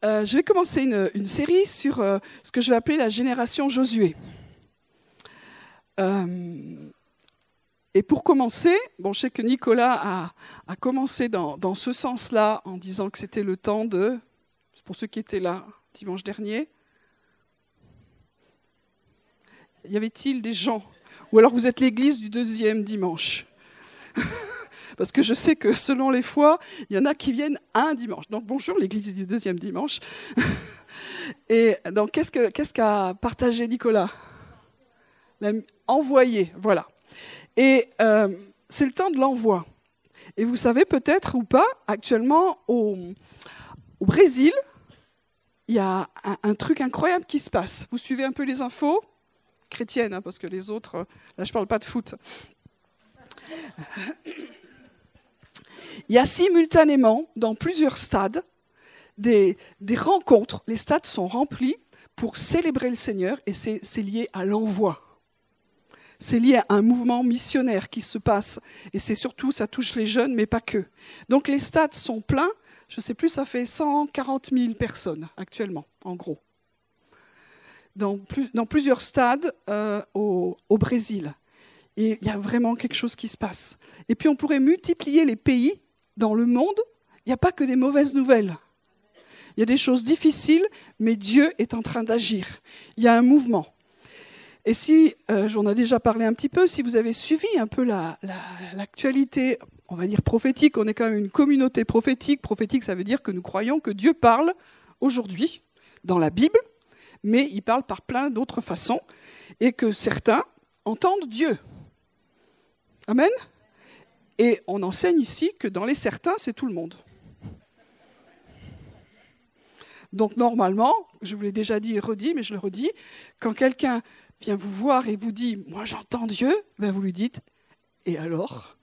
Je vais commencer une série sur ce que je vais appeler la génération Josué. Et pour commencer, bon, je sais que Nicolas a commencé dans ce sens-là en disant que c'était le temps de, pour ceux qui étaient là dimanche dernier, y avait-il des gens? Ou alors vous êtes l'église du deuxième dimanche? Parce que je sais que selon les fois, il y en a qui viennent un dimanche. Donc bonjour l'église du deuxième dimanche. Et donc qu'est-ce qu'a partagé Nicolas? Envoyer, voilà. Et c'est le temps de l'envoi. Et vous savez peut-être ou pas, actuellement au Brésil, il y a un truc incroyable qui se passe. Vous suivez un peu les infos chrétiennes, hein, parce que les autres, là je ne parle pas de foot. Il y a simultanément, dans plusieurs stades, des rencontres. Les stades sont remplis pour célébrer le Seigneur et c'est lié à l'envoi. C'est lié à un mouvement missionnaire qui se passe. Et c'est surtout, ça touche les jeunes, mais pas que. Donc les stades sont pleins. Je ne sais plus, ça fait 140 000 personnes actuellement, en gros. Dans plusieurs stades au Brésil. Et il y a vraiment quelque chose qui se passe. Et puis on pourrait multiplier les pays dans le monde. Il n'y a pas que des mauvaises nouvelles. Il y a des choses difficiles, mais Dieu est en train d'agir. Il y a un mouvement. Et si, j'en ai déjà parlé un petit peu, si vous avez suivi un peu l'actualité, on va dire prophétique, on est quand même une communauté prophétique. Prophétique, ça veut dire que nous croyons que Dieu parle aujourd'hui dans la Bible, mais il parle par plein d'autres façons, et que certains entendent Dieu. Amen. Et on enseigne ici que dans les certains, c'est tout le monde. Donc normalement, je vous l'ai déjà dit et redit, mais je le redis, quand quelqu'un vient vous voir et vous dit « moi j'entends Dieu », ben vous lui dites « et alors ?»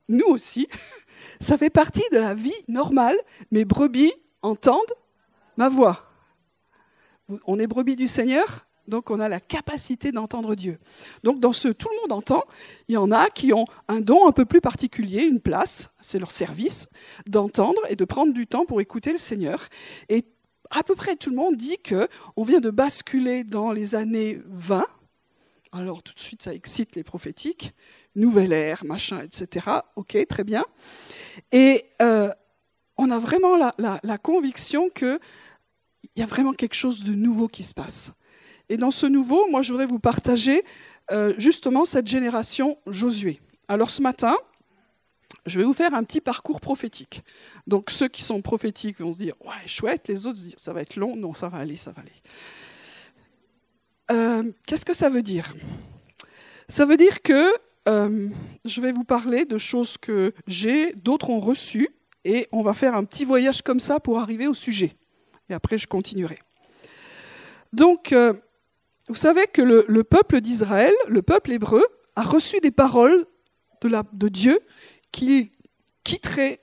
Nous aussi, ça fait partie de la vie normale, mes brebis entendent ma voix. On est brebis du Seigneur, donc on a la capacité d'entendre Dieu. Donc dans ce tout le monde entend, il y en a qui ont un don un peu plus particulier, une place, c'est leur service, d'entendre et de prendre du temps pour écouter le Seigneur. Et à peu près tout le monde dit qu'on vient de basculer dans les années 20. Alors tout de suite ça excite les prophétiques, nouvelle ère, machin, etc. Ok, très bien. Et on a vraiment la conviction qu'il y a vraiment quelque chose de nouveau qui se passe. Et dans ce nouveau, moi, je voudrais vous partager justement cette génération Josué. Alors ce matin, je vais vous faire un petit parcours prophétique. Donc ceux qui sont prophétiques vont se dire « ouais, chouette », les autres se dire « ça va être long ». Non, ça va aller, ça va aller. Qu'est-ce que ça veut dire? Ça veut dire que je vais vous parler de choses que j'ai, d'autres ont reçues, et on va faire un petit voyage comme ça pour arriver au sujet. Et après, je continuerai. Donc, vous savez que le peuple d'Israël, le peuple hébreu, a reçu des paroles de Dieu qu'ils quitteraient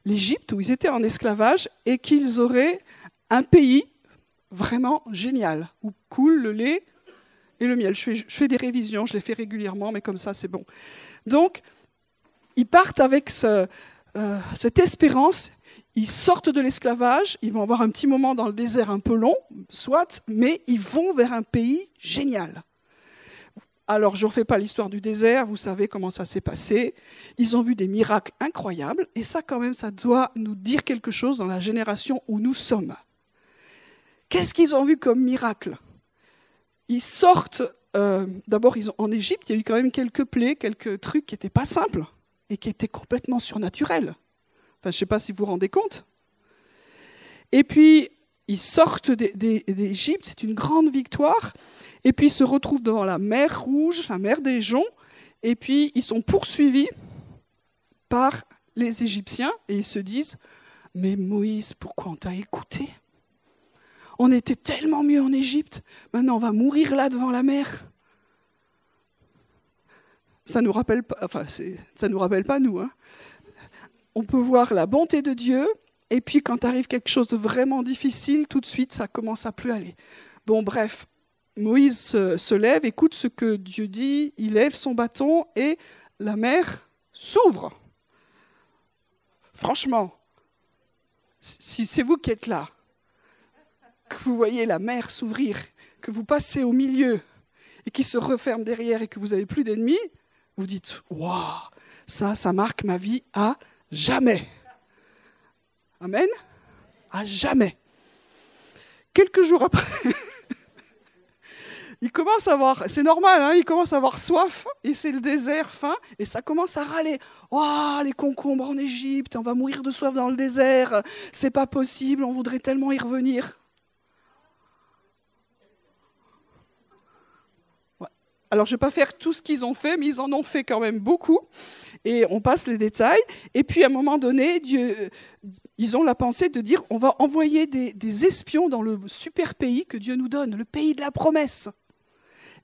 l'Égypte, où ils étaient en esclavage, et qu'ils auraient un pays vraiment génial, où coule le lait et le miel. Je fais des révisions, je les fais régulièrement, mais comme ça, c'est bon. Donc, ils partent avec cette espérance. Ils sortent de l'esclavage, ils vont avoir un petit moment dans le désert un peu long, soit, mais ils vont vers un pays génial. Alors, je ne refais pas l'histoire du désert, vous savez comment ça s'est passé. Ils ont vu des miracles incroyables, et ça, quand même, ça doit nous dire quelque chose dans la génération où nous sommes. Qu'est-ce qu'ils ont vu comme miracle? Ils sortent, d'abord, en Égypte, il y a eu quand même quelques plaies, quelques trucs qui n'étaient pas simples, et qui étaient complètement surnaturels. Enfin, je ne sais pas si vous vous rendez compte. Et puis, ils sortent d'Égypte, c'est une grande victoire. Et puis, ils se retrouvent devant la mer Rouge, la mer des Joncs. Et puis, ils sont poursuivis par les Égyptiens. Et ils se disent, « Mais Moïse, pourquoi on t'a écouté? On était tellement mieux en Égypte. Maintenant, on va mourir là devant la mer. » Ça nous rappelle pas, enfin, ça nous rappelle pas nous, hein. On peut voir la bonté de Dieu, et puis quand arrive quelque chose de vraiment difficile, tout de suite, ça commence à plus aller. Bon, bref, Moïse se lève, écoute ce que Dieu dit, il lève son bâton, et la mer s'ouvre. Franchement, Si c'est vous qui êtes là, que vous voyez la mer s'ouvrir, que vous passez au milieu et qui se referme derrière et que vous n'avez plus d'ennemis, vous dites « Waouh, ça marque ma vie à jamais ». Amen? À jamais. Quelques jours après, il commence à avoir, c'est normal, hein, il commence à avoir soif, et c'est le désert, faim, et ça commence à râler. Oh, les concombres en Égypte, on va mourir de soif dans le désert, c'est pas possible, on voudrait tellement y revenir. Ouais. Alors, je ne vais pas faire tout ce qu'ils ont fait, mais ils en ont fait quand même beaucoup, et on passe les détails. Et puis, à un moment donné, ils ont la pensée de dire, on va envoyer des espions dans le super pays que Dieu nous donne, le pays de la promesse.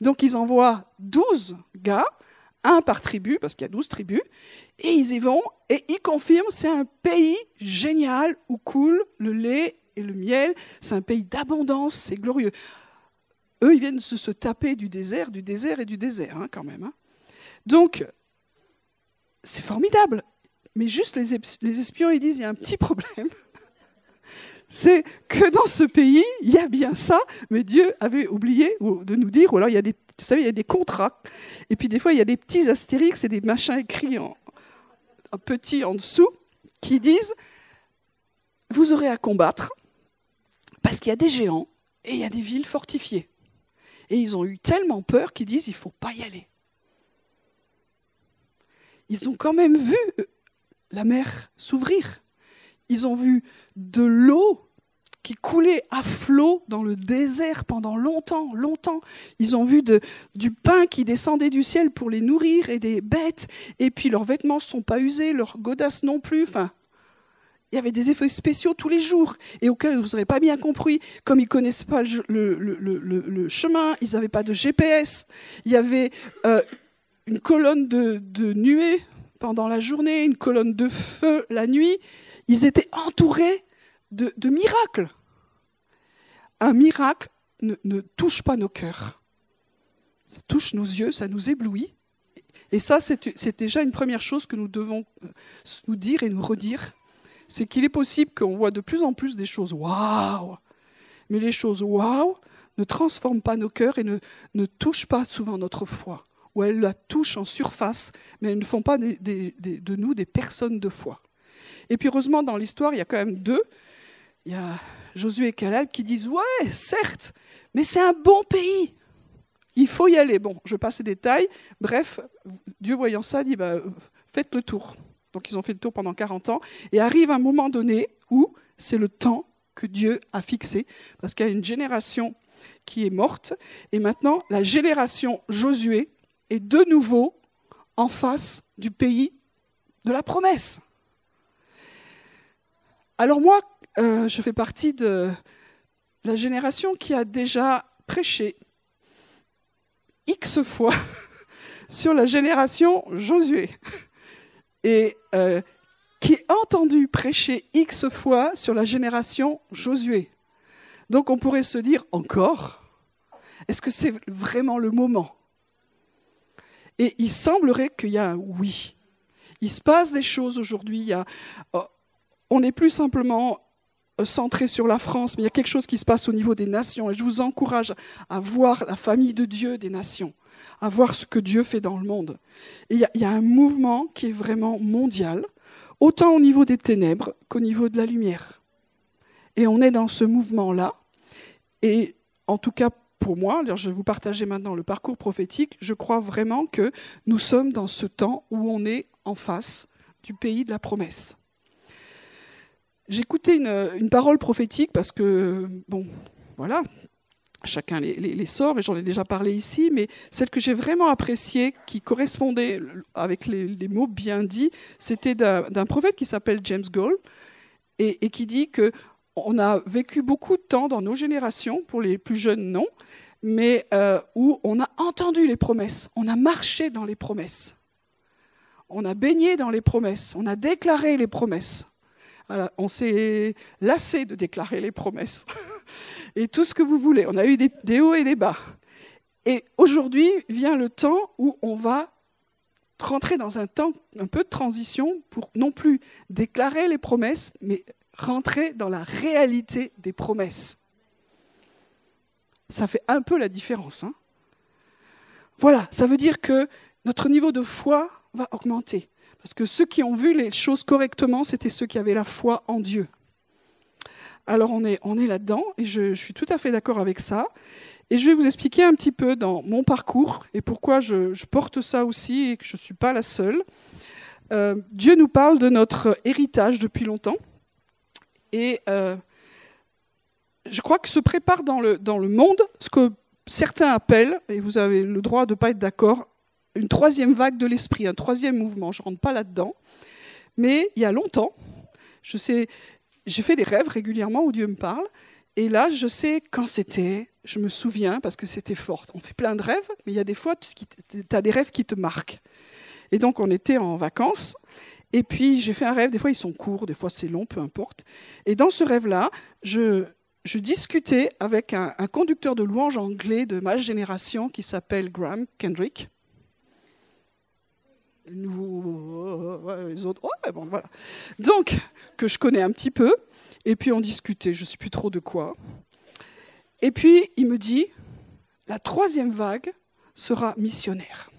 Donc, ils envoient 12 gars, un par tribu, parce qu'il y a 12 tribus, et ils y vont, et ils confirment, c'est un pays génial où coule le lait et le miel, c'est un pays d'abondance, c'est glorieux. Eux, ils viennent se taper du désert et du désert, hein, quand même. Hein. Donc, c'est formidable. Mais juste les espions, ils disent, il y a un petit problème. C'est que dans ce pays, il y a bien ça, mais Dieu avait oublié de nous dire, ou alors il y a des, vous savez, il y a des contrats, et puis des fois il y a des petits astérix et des machins écrits en petit en dessous, qui disent, vous aurez à combattre, parce qu'il y a des géants, et il y a des villes fortifiées. Et ils ont eu tellement peur qu'ils disent, il ne faut pas y aller. Ils ont quand même vu la mer s'ouvrir. Ils ont vu de l'eau qui coulait à flot dans le désert pendant longtemps, longtemps. Ils ont vu du pain qui descendait du ciel pour les nourrir et des bêtes. Et puis leurs vêtements ne sont pas usés, leurs godasses non plus. Enfin, il y avait des effets spéciaux tous les jours. Et au cas où vous n'aurez pas bien compris, comme ils ne connaissaient pas le chemin, ils n'avaient pas de GPS. Il y avait une colonne de nuée pendant la journée, une colonne de feu la nuit. Ils étaient entourés de miracles. Un miracle ne touche pas nos cœurs. Ça touche nos yeux, ça nous éblouit. Et ça, c'est déjà une première chose que nous devons nous dire et nous redire. C'est qu'il est possible qu'on voit de plus en plus des choses waouh. Mais les choses waouh ne transforment pas nos cœurs et ne touchent pas souvent notre foi. Ou elles la touchent en surface, mais elles ne font pas de nous des personnes de foi. Et puis heureusement, dans l'histoire, il y a quand même deux. Il y a Josué et Caleb qui disent « Ouais, certes, mais c'est un bon pays. Il faut y aller. » Bon, je passe les détails. Bref, Dieu voyant ça dit « Faites le tour. » Donc ils ont fait le tour pendant 40 ans. Et arrive un moment donné où c'est le temps que Dieu a fixé. Parce qu'il y a une génération qui est morte. Et maintenant, la génération Josué est de nouveau en face du pays de la promesse. Alors moi, je fais partie de la génération qui a déjà prêché X fois sur la génération Josué et qui a entendu prêcher X fois sur la génération Josué. Donc on pourrait se dire encore, est-ce que c'est vraiment le moment ? Et il semblerait qu'il y a un oui. Il se passe des choses aujourd'hui. On n'est plus simplement centré sur la France, mais il y a quelque chose qui se passe au niveau des nations. Et je vous encourage à voir la famille de Dieu des nations, à voir ce que Dieu fait dans le monde. Et il y a un mouvement qui est vraiment mondial, autant au niveau des ténèbres qu'au niveau de la lumière. Et on est dans ce mouvement-là. Et en tout cas, pour moi, alors je vais vous partager maintenant le parcours prophétique, je crois vraiment que nous sommes dans ce temps où on est en face du pays de la promesse. J'écoutais une parole prophétique parce que, bon, voilà, chacun les sort, et j'en ai déjà parlé ici, mais celle que j'ai vraiment appréciée, qui correspondait avec les mots bien dits, c'était d'un prophète qui s'appelle James Goll, et qui dit qu'on a vécu beaucoup de temps dans nos générations, pour les plus jeunes non, mais où on a entendu les promesses, on a marché dans les promesses, on a baigné dans les promesses, on a déclaré les promesses. Alors, on s'est lassé de déclarer les promesses. Et tout ce que vous voulez. On a eu des hauts et des bas. Et aujourd'hui vient le temps où on va rentrer dans un temps un peu de transition pour non plus déclarer les promesses, mais rentrer dans la réalité des promesses. Ça fait un peu la différence, hein. Voilà, ça veut dire que notre niveau de foi va augmenter. Parce que ceux qui ont vu les choses correctement, c'était ceux qui avaient la foi en Dieu. Alors on est là-dedans, et je suis tout à fait d'accord avec ça. Et je vais vous expliquer un petit peu dans mon parcours, et pourquoi je porte ça aussi, et que je ne suis pas la seule. Dieu nous parle de notre héritage depuis longtemps. Et je crois que se prépare dans le monde ce que certains appellent, et vous avez le droit de ne pas être d'accord, une troisième vague de l'esprit, un troisième mouvement. Je ne rentre pas là-dedans. Mais il y a longtemps, j'ai fait des rêves régulièrement où Dieu me parle. Et là, je sais quand c'était, je me souviens, parce que c'était fort. On fait plein de rêves, mais il y a des fois, tu as des rêves qui te marquent. Et donc, on était en vacances. Et puis, j'ai fait un rêve. Des fois, ils sont courts, des fois, c'est long, peu importe. Et dans ce rêve-là, je discutais avec un conducteur de louanges anglais de ma génération qui s'appelle Graham Kendrick. Les autres, ouais, bon, voilà. Donc, que je connais un petit peu. Et puis, on discutait, je ne sais plus trop de quoi. Et puis, il me dit, la troisième vague sera missionnaire.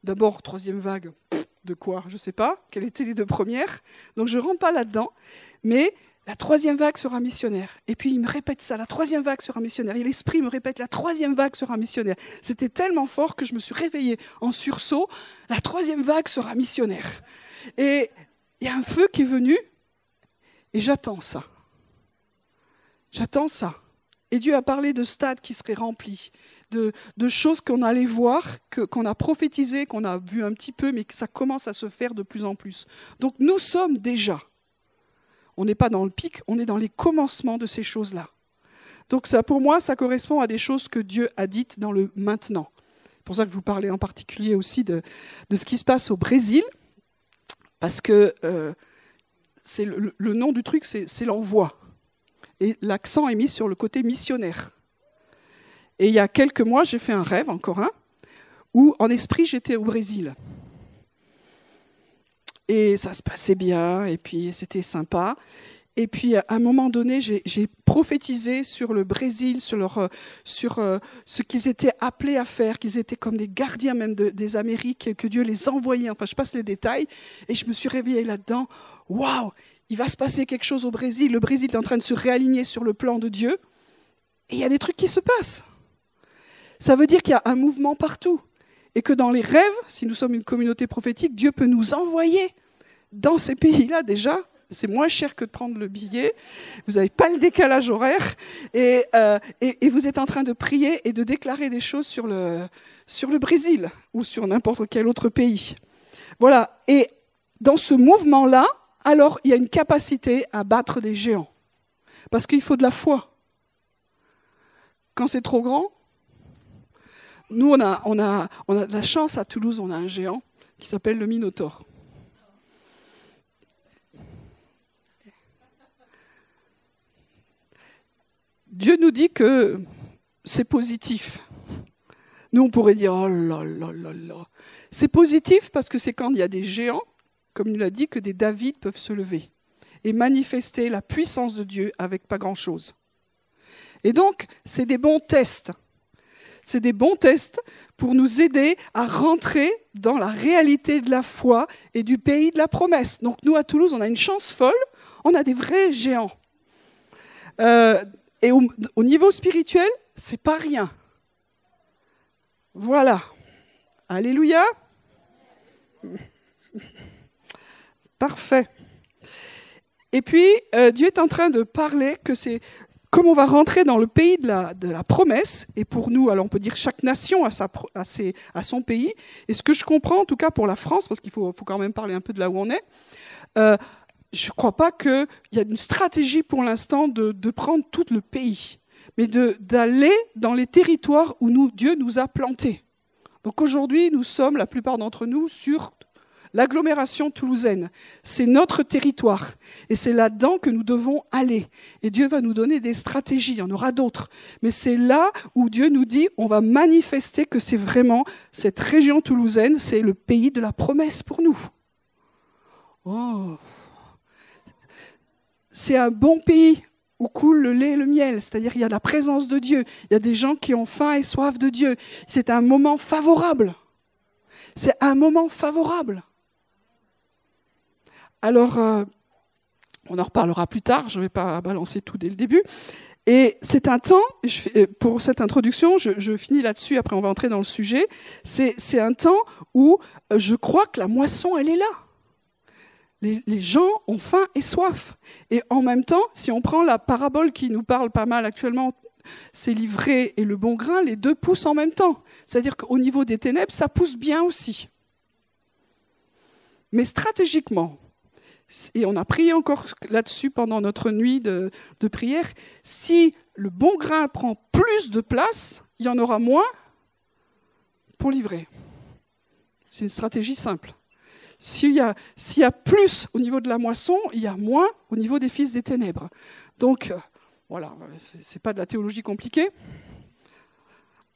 D'abord, troisième vague, de quoi? Je ne sais pas. Quelles étaient les deux premières? Donc, je ne rentre pas là-dedans. Mais la troisième vague sera missionnaire. Et puis, il me répète ça, la troisième vague sera missionnaire. Et l'esprit me répète, la troisième vague sera missionnaire. C'était tellement fort que je me suis réveillée en sursaut. La troisième vague sera missionnaire. Et il y a un feu qui est venu. Et j'attends ça. J'attends ça. Et Dieu a parlé de stades qui seraient remplis, de choses qu'on allait voir, qu'on a prophétisées, qu'on a vu un petit peu, mais que ça commence à se faire de plus en plus. Donc nous sommes déjà. On n'est pas dans le pic, on est dans les commencements de ces choses-là. Donc ça, pour moi, ça correspond à des choses que Dieu a dites dans le maintenant. C'est pour ça que je vous parlais en particulier aussi de ce qui se passe au Brésil, parce que c'est le nom du truc, c'est l'envoi. Et l'accent est mis sur le côté missionnaire. Et il y a quelques mois, j'ai fait un rêve, encore un, où en esprit, j'étais au Brésil. Et ça se passait bien, et puis c'était sympa. Et puis, à un moment donné, j'ai prophétisé sur le Brésil, sur ce qu'ils étaient appelés à faire, qu'ils étaient comme des gardiens même des Amériques, que Dieu les envoyait. Enfin, je passe les détails. Et je me suis réveillée là-dedans. Waouh, il va se passer quelque chose au Brésil. Le Brésil est en train de se réaligner sur le plan de Dieu. Et il y a des trucs qui se passent. Ça veut dire qu'il y a un mouvement partout. Et que dans les rêves, si nous sommes une communauté prophétique, Dieu peut nous envoyer dans ces pays-là déjà. C'est moins cher que de prendre le billet. Vous n'avez pas le décalage horaire. Et vous êtes en train de prier et de déclarer des choses sur le Brésil ou sur n'importe quel autre pays. Voilà. Et dans ce mouvement-là, alors il y a une capacité à battre des géants. Parce qu'il faut de la foi. Quand c'est trop grand, nous, on a de la chance à Toulouse, on a un géant qui s'appelle le Minotaure. Dieu nous dit que c'est positif. Nous, on pourrait dire, oh là là là là. C'est positif parce que c'est quand il y a des géants, comme il l'a dit, que des David peuvent se lever et manifester la puissance de Dieu avec pas grand-chose. Et donc, c'est des bons tests. C'est des bons tests pour nous aider à rentrer dans la réalité de la foi et du pays de la promesse. Donc nous, à Toulouse, on a une chance folle, on a des vrais géants. Et au niveau spirituel, c'est pas rien. Voilà. Alléluia. Parfait. Et puis, Dieu est en train de parler que c'est comme on va rentrer dans le pays de la promesse, et pour nous, alors on peut dire chaque nation a son pays, et ce que je comprends, en tout cas pour la France, parce qu'il faut quand même parler un peu de là où on est, je ne crois pas qu'il y a une stratégie pour l'instant de prendre tout le pays, mais d'aller dans les territoires où Dieu nous a plantés. Donc aujourd'hui, nous sommes, la plupart d'entre nous, sur l'agglomération toulousaine. C'est notre territoire. Et c'est là-dedans que nous devons aller. Et Dieu va nous donner des stratégies. Il y en aura d'autres. Mais c'est là où Dieu nous dit, on va manifester que c'est vraiment cette région toulousaine, c'est le pays de la promesse pour nous. Oh, c'est un bon pays où coule le lait et le miel, c'est-à-dire qu'il y a la présence de Dieu, il y a des gens qui ont faim et soif de Dieu. C'est un moment favorable. C'est un moment favorable. Alors, on en reparlera plus tard, je ne vais pas balancer tout dès le début. Et c'est un temps, pour cette introduction, je finis là-dessus, après on va entrer dans le sujet, c'est un temps où je crois que la moisson, elle est là. Les gens ont faim et soif. Et en même temps, si on prend la parabole qui nous parle pas mal actuellement, c'est l'ivraie et le bon grain, les deux poussent en même temps. C'est-à-dire qu'au niveau des ténèbres, ça pousse bien aussi. Mais stratégiquement, et on a prié encore là-dessus pendant notre nuit de prière, si le bon grain prend plus de place, il y en aura moins pour l'ivraie. C'est une stratégie simple. S'il y a plus au niveau de la moisson, il y a moins au niveau des fils des ténèbres. Donc, voilà, ce n'est pas de la théologie compliquée.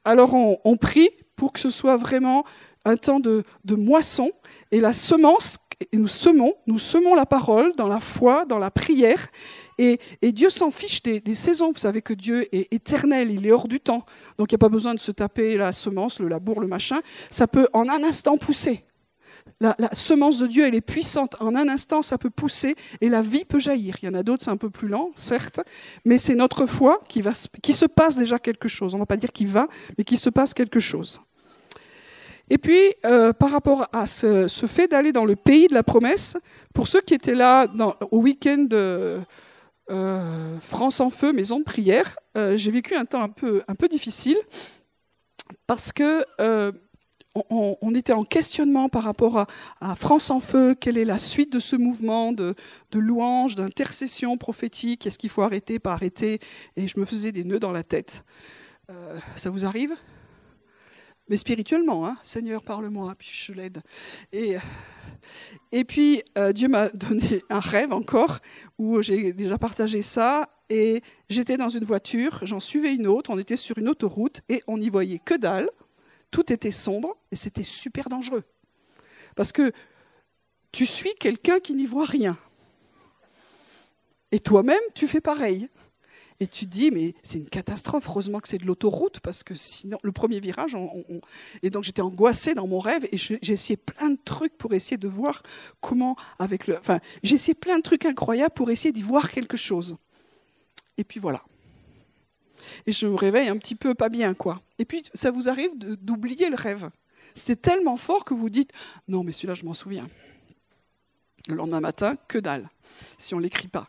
Alors, on prie pour que ce soit vraiment un temps de moisson. Et la semence, et nous semons la parole dans la foi, dans la prière. Et Dieu s'en fiche des saisons. Vous savez que Dieu est éternel, il est hors du temps. Donc, il n'y a pas besoin de se taper la semence, le labour, le machin. Ça peut en un instant pousser. La semence de Dieu, elle est puissante. En un instant, ça peut pousser et la vie peut jaillir. Il y en a d'autres, c'est un peu plus lent, certes, mais c'est notre foi qui se passe déjà quelque chose. On ne va pas dire qu'il va, mais qu'il se passe quelque chose. Et puis, par rapport à ce fait d'aller dans le pays de la promesse, pour ceux qui étaient là au week-end de France en Feu, maison de prière, j'ai vécu un temps un peu difficile parce que on était en questionnement par rapport à France en Feu, quelle est la suite de ce mouvement de louange, d'intercession prophétique, est-ce qu'il faut arrêter, pas arrêter, et je me faisais des nœuds dans la tête. Ça vous arrive ? Mais spirituellement, hein, Seigneur, parle-moi, puis je l'aide. Et puis, Dieu m'a donné un rêve encore, où j'ai déjà partagé ça, et j'étais dans une voiture, j'en suivais une autre, on était sur une autoroute, et on n'y voyait que dalle. Tout était sombre et c'était super dangereux. Parce que tu suis quelqu'un qui n'y voit rien. Et toi-même, tu fais pareil. Et tu te dis, mais c'est une catastrophe. Heureusement que c'est de l'autoroute, parce que sinon, le premier virage... Et donc j'étais angoissée dans mon rêve et j'ai essayé plein de trucs pour essayer de voir comment... j'ai essayé plein de trucs incroyables pour essayer d'y voir quelque chose. Et puis voilà. Et je me réveille un petit peu pas bien, quoi. Et puis, ça vous arrive d'oublier le rêve. C'était tellement fort que vous dites « Non, mais celui-là, je m'en souviens. » Le lendemain matin, que dalle, si on ne l'écrit pas.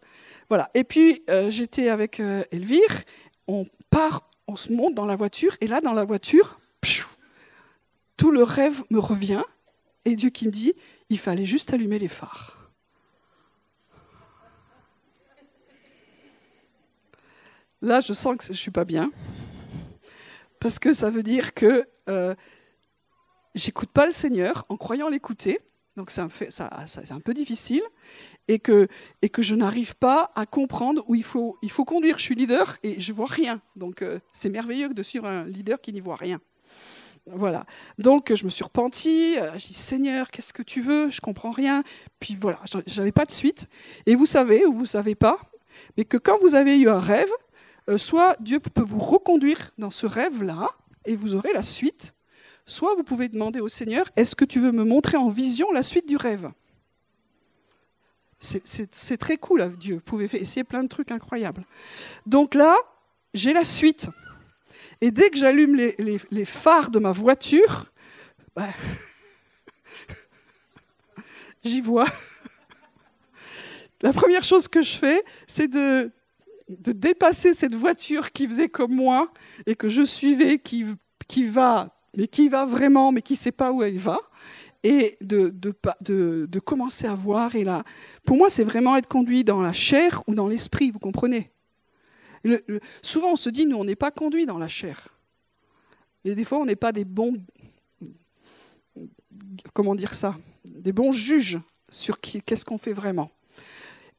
Voilà. Et puis, j'étais avec Elvire. On se monte dans la voiture. Et là, dans la voiture, tout le rêve me revient. Et Dieu qui me dit « Il fallait juste allumer les phares. » Là, je sens que je ne suis pas bien, parce que ça veut dire que j'écoute pas le Seigneur en croyant l'écouter, donc c'est un peu difficile, et que je n'arrive pas à comprendre où il faut conduire. Je suis leader et je vois rien, donc c'est merveilleux de suivre un leader qui n'y voit rien. Voilà. Donc je me suis repentie, je dis Seigneur, qu'est-ce que tu veux ? Je comprends rien. Puis voilà, j'avais pas de suite. Et vous savez ou vous savez pas, mais que quand vous avez eu un rêve, soit Dieu peut vous reconduire dans ce rêve-là et vous aurez la suite, soit vous pouvez demander au Seigneur, est-ce que tu veux me montrer en vision la suite du rêve ? C'est très cool, Dieu. Vous pouvez essayer plein de trucs incroyables. Donc là, j'ai la suite. Et dès que j'allume les phares de ma voiture, j'y vois. La première chose que je fais, c'est de dépasser cette voiture qui faisait comme moi et que je suivais, qui va vraiment, mais qui ne sait pas où elle va, et de commencer à voir. Et là, pour moi, c'est vraiment être conduit dans la chair ou dans l'esprit, vous comprenez ? Souvent, on se dit, nous, on n'est pas conduit dans la chair. Et des fois, on n'est pas des bons... Comment dire ça ? Des bons juges sur qu'est-ce qu'on fait vraiment.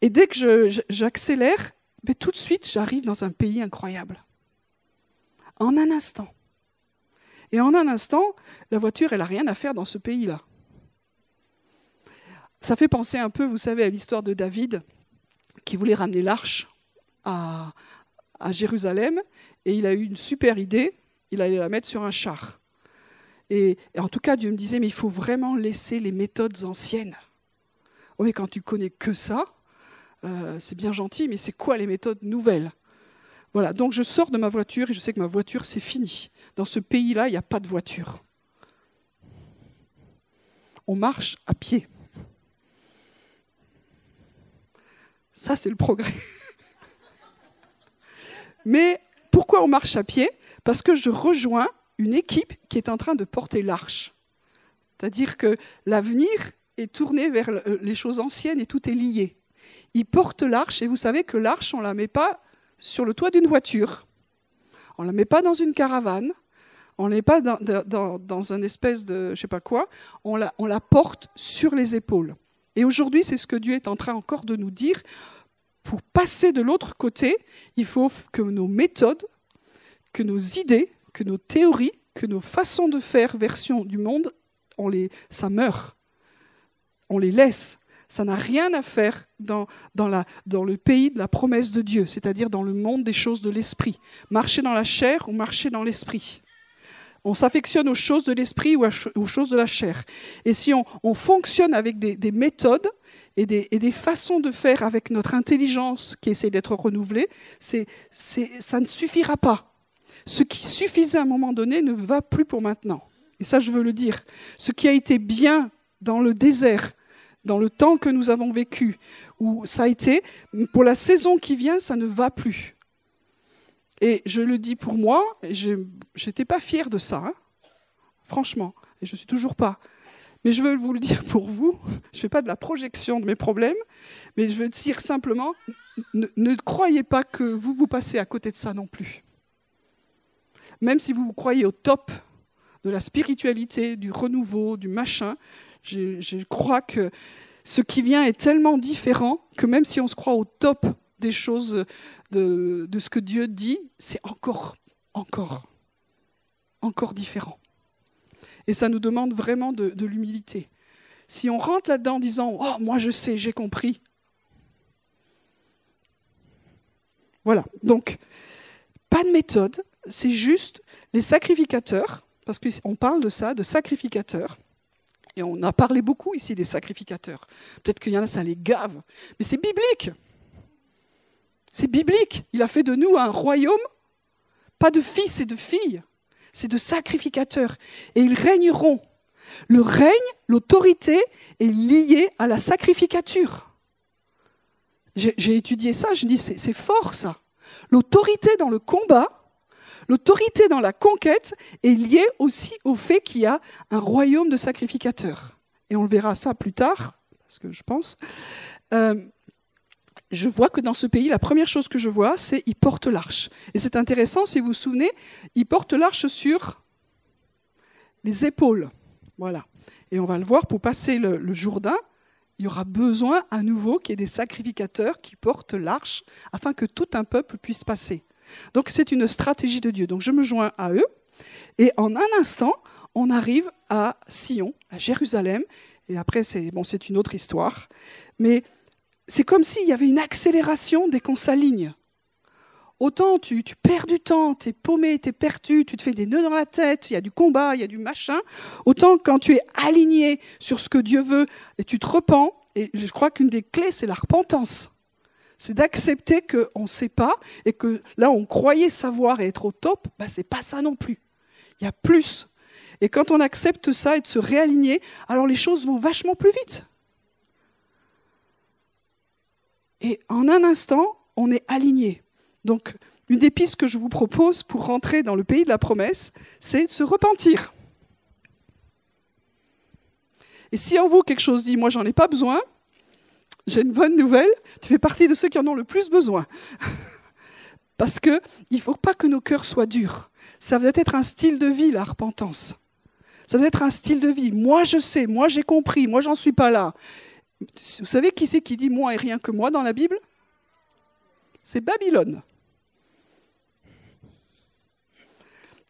Et dès que j'accélère, mais tout de suite, j'arrive dans un pays incroyable. En un instant. Et en un instant, la voiture, elle n'a rien à faire dans ce pays-là. Ça fait penser un peu, vous savez, à l'histoire de David, qui voulait ramener l'arche à Jérusalem, et il a eu une super idée, il allait la mettre sur un char. Et en tout cas, Dieu me disait, mais il faut vraiment laisser les méthodes anciennes. Oui, quand tu connais que ça, c'est bien gentil, mais c'est quoi les méthodes nouvelles? Voilà, donc je sors de ma voiture et je sais que ma voiture, c'est fini. Dans ce pays-là, il n'y a pas de voiture. On marche à pied. Ça, c'est le progrès. Mais pourquoi on marche à pied? Parce que je rejoins une équipe qui est en train de porter l'arche. C'est-à-dire que l'avenir est tourné vers les choses anciennes et tout est lié. Ils portent l'arche et vous savez que l'arche, on ne la met pas sur le toit d'une voiture. On ne la met pas dans une caravane. On n'est pas dans un espèce de je ne sais pas quoi. On la porte sur les épaules. Et aujourd'hui, c'est ce que Dieu est en train encore de nous dire. Pour passer de l'autre côté, il faut que nos méthodes, que nos idées, que nos théories, que nos façons de faire version du monde, ça meurt. On les laisse. Ça n'a rien à faire dans le pays de la promesse de Dieu, c'est-à-dire dans le monde des choses de l'esprit. Marcher dans la chair ou marcher dans l'esprit. On s'affectionne aux choses de l'esprit ou aux choses de la chair. Et si on fonctionne avec des méthodes et des façons de faire avec notre intelligence qui essaie d'être renouvelée, ça ne suffira pas. Ce qui suffisait à un moment donné ne va plus pour maintenant. Et ça, je veux le dire. Ce qui a été bien dans le désert, dans le temps que nous avons vécu, où ça a été, pour la saison qui vient, ça ne va plus. Et je le dis pour moi, je n'étais pas fière de ça, hein, franchement, et je ne suis toujours pas. Mais je veux vous le dire pour vous, je ne fais pas de la projection de mes problèmes, mais je veux dire simplement, ne croyez pas que vous passez à côté de ça non plus. Même si vous croyez au top de la spiritualité, du renouveau, du machin, je crois que ce qui vient est tellement différent que même si on se croit au top des choses de ce que Dieu dit, c'est encore différent. Et ça nous demande vraiment de l'humilité. Si on rentre là-dedans en disant « Oh, moi je sais, j'ai compris », voilà. Donc, pas de méthode, c'est juste les sacrificateurs, parce qu'on parle de ça, de sacrificateurs, et on a parlé beaucoup ici des sacrificateurs. Peut-être qu'il y en a, ça les gave, mais c'est biblique. C'est biblique. Il a fait de nous un royaume, pas de fils et de filles, c'est de sacrificateurs. Et ils régneront. Le règne, l'autorité est liée à la sacrificature. J'ai étudié ça, je me dis, c'est fort ça. L'autorité dans le combat, l'autorité dans la conquête est liée aussi au fait qu'il y a un royaume de sacrificateurs. Et on le verra ça plus tard, parce que je pense. Je vois que dans ce pays, la première chose que je vois, c'est qu'ils portent l'arche. Et c'est intéressant, si vous vous souvenez, ils portent l'arche sur les épaules. Voilà. Et on va le voir, pour passer le Jourdain, il y aura besoin à nouveau qu'il y ait des sacrificateurs qui portent l'arche afin que tout un peuple puisse passer. Donc c'est une stratégie de Dieu. Donc je me joins à eux. Et en un instant, on arrive à Sion, à Jérusalem. Et après, c'est une autre histoire. Mais c'est comme s'il y avait une accélération dès qu'on s'aligne. Autant tu perds du temps, tu es paumé, tu es perdu, tu te fais des nœuds dans la tête, il y a du combat, il y a du machin. Autant quand tu es aligné sur ce que Dieu veut et tu te repens, et je crois qu'une des clés, c'est la repentance. C'est d'accepter qu'on ne sait pas et que là, on croyait savoir et être au top, ce n'est pas ça non plus. Il y a plus. Et quand on accepte ça et de se réaligner, alors les choses vont vachement plus vite. Et en un instant, on est aligné. Donc, une des pistes que je vous propose pour rentrer dans le pays de la promesse, c'est de se repentir. Et si en vous, quelque chose dit « moi, j'en ai pas besoin », j'ai une bonne nouvelle, tu fais partie de ceux qui en ont le plus besoin. Parce qu'il ne faut pas que nos cœurs soient durs. Ça doit être un style de vie, la repentance. Ça doit être un style de vie. Moi, je sais, moi, j'ai compris, moi, j'en suis pas là. Vous savez qui c'est qui dit « moi et rien que moi » dans la Bible ? C'est Babylone.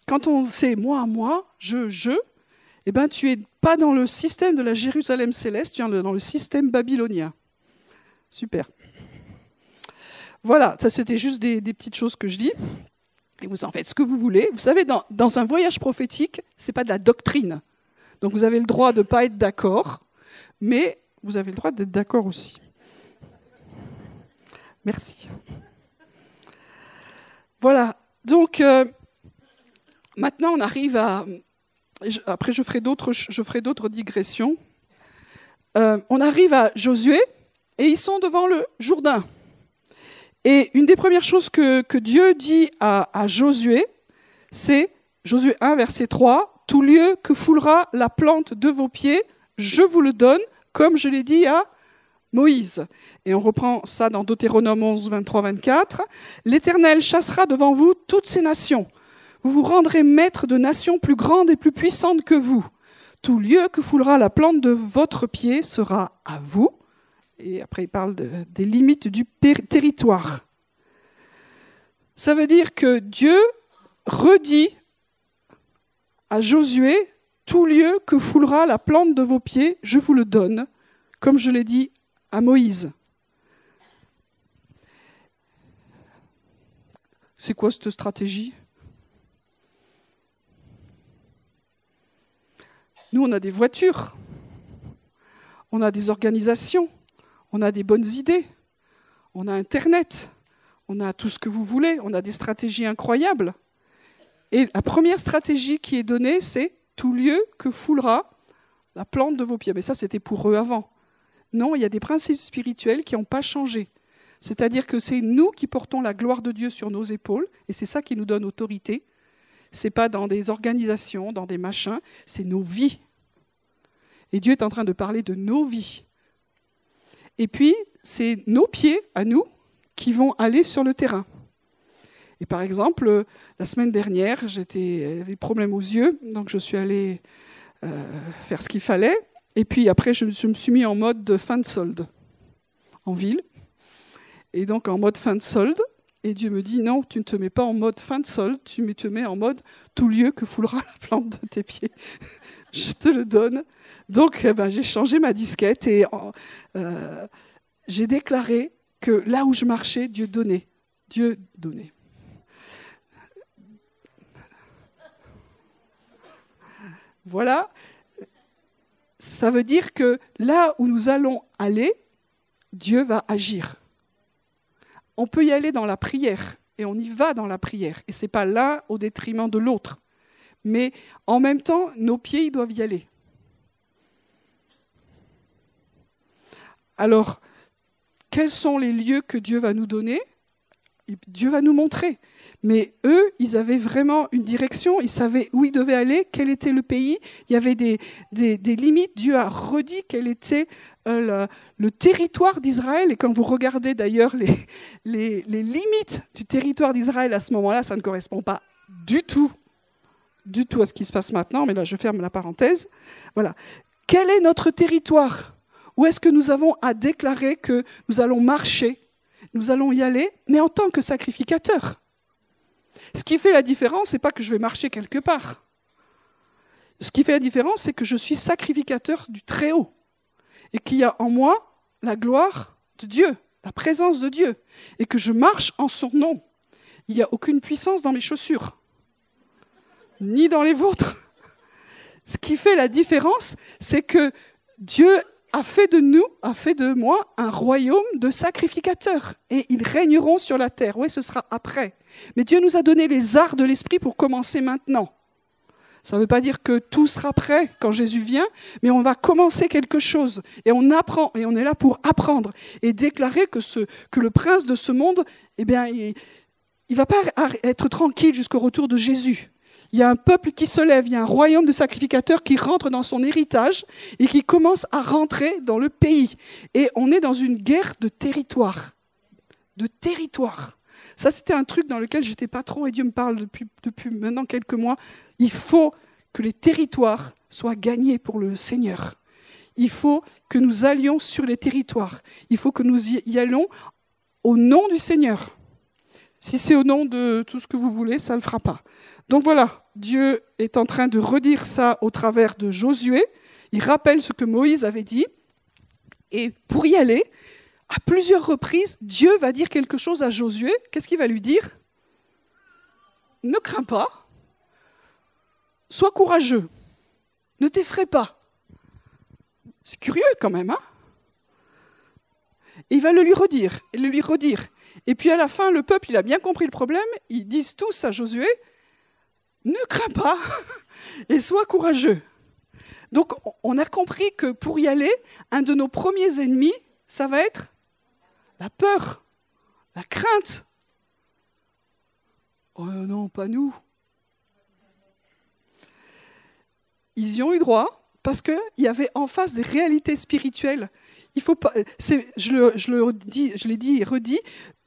Quand on sait « moi, je », eh ben, tu n'es pas dans le système de la Jérusalem céleste, tu es dans le système babylonien. Super. Voilà, ça c'était juste des petites choses que je dis. Et vous en faites ce que vous voulez. Vous savez, dans un voyage prophétique, ce n'est pas de la doctrine. Donc vous avez le droit de ne pas être d'accord, mais vous avez le droit d'être d'accord aussi. Merci. Voilà, donc maintenant on arrive à... Après je ferai d'autres digressions. On arrive à Josué et ils sont devant le Jourdain. Et une des premières choses que Dieu dit à Josué, c'est Josué 1, verset 3, « Tout lieu que foulera la plante de vos pieds, je vous le donne, comme je l'ai dit à Moïse. » Et on reprend ça dans Deutéronome 11, 23, 24. « L'Éternel chassera devant vous toutes ces nations. Vous vous rendrez maître de nations plus grandes et plus puissantes que vous. Tout lieu que foulera la plante de votre pied sera à vous. » Et après, il parle des limites du territoire. Ça veut dire que Dieu redit à Josué, « Tout lieu que foulera la plante de vos pieds, je vous le donne, comme je l'ai dit à Moïse. » C'est quoi cette stratégie ? Nous, on a des voitures, on a des organisations, on a des bonnes idées, on a Internet, on a tout ce que vous voulez, on a des stratégies incroyables. Et la première stratégie qui est donnée, c'est « tout lieu que foulera la plante de vos pieds ». Mais ça, c'était pour eux avant. Non, il y a des principes spirituels qui n'ont pas changé. C'est-à-dire que c'est nous qui portons la gloire de Dieu sur nos épaules, et c'est ça qui nous donne autorité. Ce n'est pas dans des organisations, dans des machins, c'est nos vies. Et Dieu est en train de parler de nos vies. Et puis, c'est nos pieds, à nous, qui vont aller sur le terrain. Et par exemple, la semaine dernière, j'avais des problèmes aux yeux, donc je suis allée faire ce qu'il fallait. Et puis après, je me suis mis en mode de fin de solde, en ville. Et donc en mode fin de solde, et Dieu me dit, non, tu ne te mets pas en mode fin de solde, tu te mets en mode tout lieu que foulera la plante de tes pieds. Je te le donne. Donc j'ai changé ma disquette et j'ai déclaré que là où je marchais, Dieu donnait. Dieu donnait. Voilà. Ça veut dire que là où nous allons aller, Dieu va agir. On peut y aller dans la prière, et on y va dans la prière. Et ce n'est pas l'un au détriment de l'autre. Mais en même temps, nos pieds, ils doivent y aller. Alors, quels sont les lieux que Dieu va nous donner ? Dieu va nous montrer. Mais eux, ils avaient vraiment une direction, ils savaient où ils devaient aller, quel était le pays. Il y avait des limites. Dieu a redit quel était le territoire d'Israël. Et quand vous regardez d'ailleurs les limites du territoire d'Israël à ce moment-là, ça ne correspond pas du tout à ce qui se passe maintenant. Mais là, je ferme la parenthèse. Voilà. Quel est notre territoire ? Où est-ce que nous avons à déclarer que nous allons marcher ? Nous allons y aller, mais en tant que sacrificateurs. Ce qui fait la différence, ce n'est pas que je vais marcher quelque part. Ce qui fait la différence, c'est que je suis sacrificateur du Très-Haut et qu'il y a en moi la gloire de Dieu, la présence de Dieu, et que je marche en son nom. Il n'y a aucune puissance dans mes chaussures, ni dans les vôtres. Ce qui fait la différence, c'est que Dieu a fait de moi un royaume de sacrificateurs. Et ils régneront sur la terre. Oui, ce sera après. Mais Dieu nous a donné les arts de l'esprit pour commencer maintenant. Ça ne veut pas dire que tout sera prêt quand Jésus vient, mais on va commencer quelque chose. Et on apprend, et on est là pour apprendre. Et déclarer que le prince de ce monde, eh bien, il ne va pas être tranquille jusqu'au retour de Jésus. Il y a un peuple qui se lève, il y a un royaume de sacrificateurs qui rentre dans son héritage et qui commence à rentrer dans le pays. Et on est dans une guerre de territoire. De territoire. Ça, c'était un truc dans lequel je n'étais pas trop, et Dieu me parle depuis maintenant quelques mois. Il faut que les territoires soient gagnés pour le Seigneur. Il faut que nous allions sur les territoires. Il faut que nous y allons au nom du Seigneur. Si c'est au nom de tout ce que vous voulez, ça ne le fera pas. Donc voilà, Dieu est en train de redire ça au travers de Josué. Il rappelle ce que Moïse avait dit. Et pour y aller, à plusieurs reprises, Dieu va dire quelque chose à Josué. Qu'est-ce qu'il va lui dire? Ne crains pas, sois courageux, ne t'effraie pas. C'est curieux quand même, hein? Et il va le lui redire, et le lui redire. Et puis à la fin, le peuple, il a bien compris le problème. Ils disent tous à Josué, ne crains pas et sois courageux. Donc on a compris que pour y aller, un de nos premiers ennemis, ça va être la peur, la crainte. Oh non, pas nous. Ils y ont eu droit parce qu'il y avait en face des réalités spirituelles. Il faut pas, je l'ai dit et redit,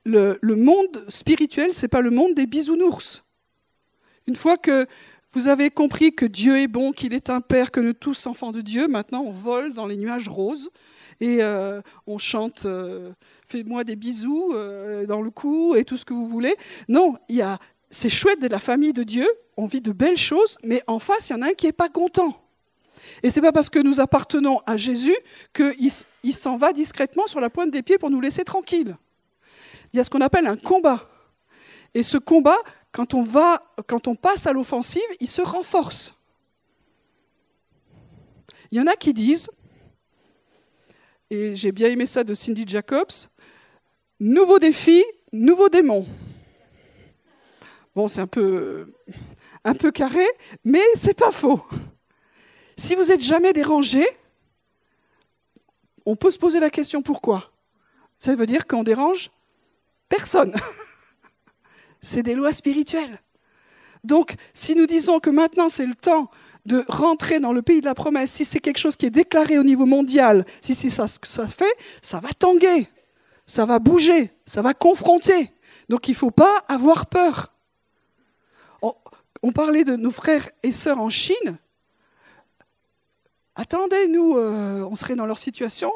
le monde spirituel, ce n'est pas le monde des bisounours. Une fois que vous avez compris que Dieu est bon, qu'il est un Père, que nous tous enfants de Dieu, maintenant on vole dans les nuages roses et on chante « Fais-moi des bisous dans le cou » et tout ce que vous voulez. Non, c'est chouette d'être la famille de Dieu, on vit de belles choses, mais en face, il y en a un qui n'est pas content. Et ce n'est pas parce que nous appartenons à Jésus qu'il s'en va discrètement sur la pointe des pieds pour nous laisser tranquilles. Il y a ce qu'on appelle un combat. Et ce combat, quand on passe à l'offensive, il se renforce. Il y en a qui disent, et j'ai bien aimé ça de Cindy Jacobs, « Nouveau défi, nouveau démon ». Bon, c'est un peu carré, mais c'est pas faux. Si vous n'êtes jamais dérangé, on peut se poser la question pourquoi. Ça veut dire qu'on dérange personne. C'est des lois spirituelles. Donc, si nous disons que maintenant c'est le temps de rentrer dans le pays de la promesse, si c'est quelque chose qui est déclaré au niveau mondial, si c'est ça ce que ça fait, ça va tanguer, ça va bouger, ça va confronter. Donc il ne faut pas avoir peur. On parlait de nos frères et sœurs en Chine. Attendez, nous, on serait dans leur situation,